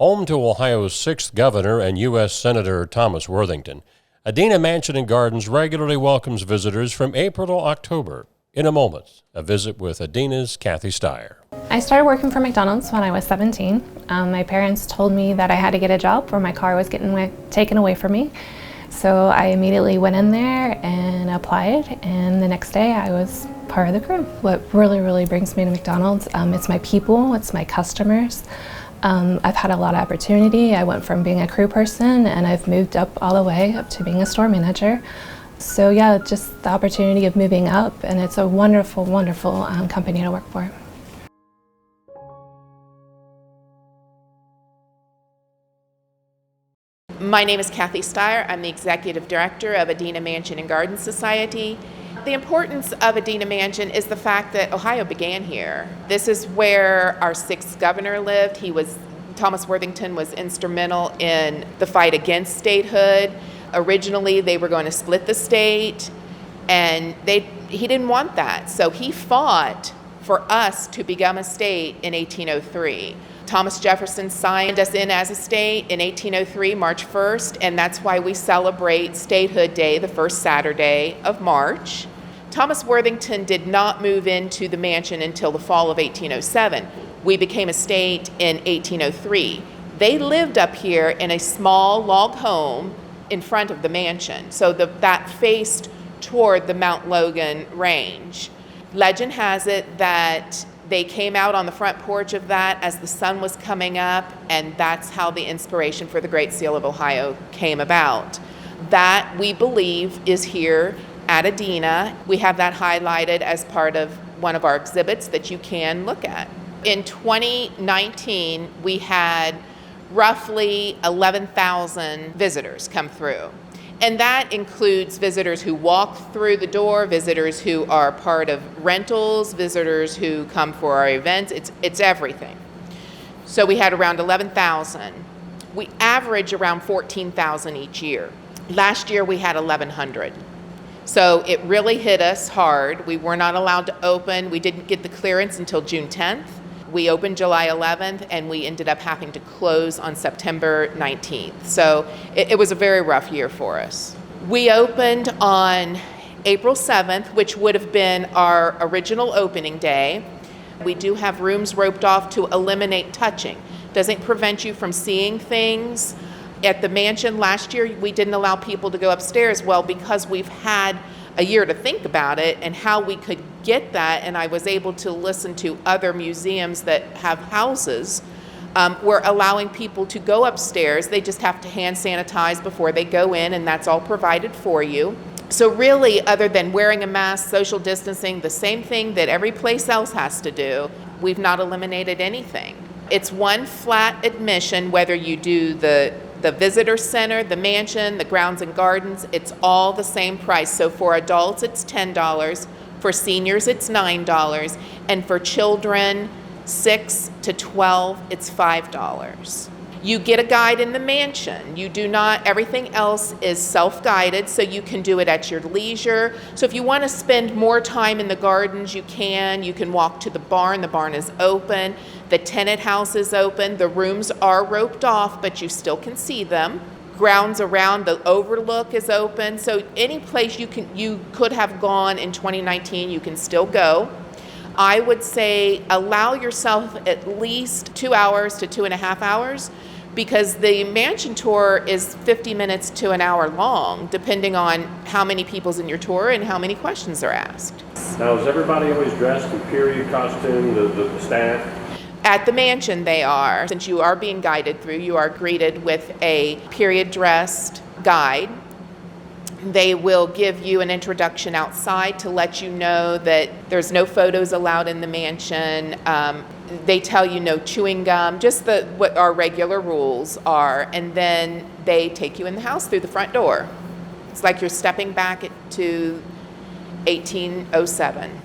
Home to Ohio's 6th governor and U.S. Senator Thomas Worthington, Adena Mansion Gardens regularly welcomes visitors from April to October. In a moment, a visit with Adena's Kathy Styer. I started working for McDonald's when I was 17. My parents told me that I had to get a job or my car was getting taken away from me. So I immediately went in there and applied, and the next day I was part of the crew. What really brings me to McDonald's, it's my people, it's my customers. I've had a lot of opportunity. I went from being a crew person and I've moved up all the way up to being a store manager. So yeah, just the opportunity of moving up, and it's a wonderful company to work for. My name is Kathy Styer. I'm the Executive Director of Adena Mansion Gardens Society. The importance of Adena Mansion is the fact that Ohio began here. This is where our 6th governor lived. Thomas Worthington was instrumental in the fight against statehood. Originally, they were going to split the state, and he didn't want that. So he fought for us to become a state in 1803. Thomas Jefferson signed us in as a state in 1803, March 1st, and that's why we celebrate Statehood Day, the first Saturday of March. Thomas Worthington did not move into the mansion until the fall of 1807. We became a state in 1803. They lived up here in a small log home in front of the mansion, so that faced toward the Mount Logan range. Legend has it that they came out on the front porch of that as the sun was coming up, and that's how the inspiration for the Great Seal of Ohio came about. That, we believe, is here at Adena. We have that highlighted as part of one of our exhibits that you can look at. In 2019, we had roughly 11,000 visitors come through. And that includes visitors who walk through the door, visitors who are part of rentals, visitors who come for our events. It's everything. So we had around 11,000. We average around 14,000 each year. Last year we had 1,100. So it really hit us hard. We were not allowed to open. We didn't get the clearance until June 10th. We opened July 11th, and we ended up having to close on September 19th. So it was a very rough year for us. We opened on April 7th, which would have been our original opening day. We do have rooms roped off to eliminate touching. Doesn't prevent you from seeing things. At the mansion last year, we didn't allow people to go upstairs, well, because we've had a year to think about it and how we could get that, and I was able to listen to other museums that have houses. We're allowing people to go upstairs. They just have to hand sanitize before they go in, and that's all provided for you. So really, other than wearing a mask, social distancing, the same thing that every place else has to do, we've not eliminated anything. It's one flat admission, whether you do the visitor center, the mansion, the grounds and gardens, it's all the same price. So for adults, it's $10. For seniors, it's $9. And for children 6 to 12, it's $5. You get a guide in the mansion. You do not, everything else is self-guided, so you can do it at your leisure. So if you want to spend more time in the gardens, you can. You can walk to the barn. The barn is open. The tenant house is open. The rooms are roped off, but you still can see them. Grounds around the overlook is open. So any place you could have gone in 2019, you can still go. I would say allow yourself at least 2 hours to 2.5 hours, because the mansion tour is 50 minutes to an hour long, depending on how many people's in your tour and how many questions are asked. Now, is everybody always dressed in period costume, the staff? At the mansion they are. Since you are being guided through, you are greeted with a period-dressed guide. They will give you an introduction outside to let you know that there's no photos allowed in the mansion. They tell you no chewing gum, just what our regular rules are, and then they take you in the house through the front door. It's like you're stepping back to 1807.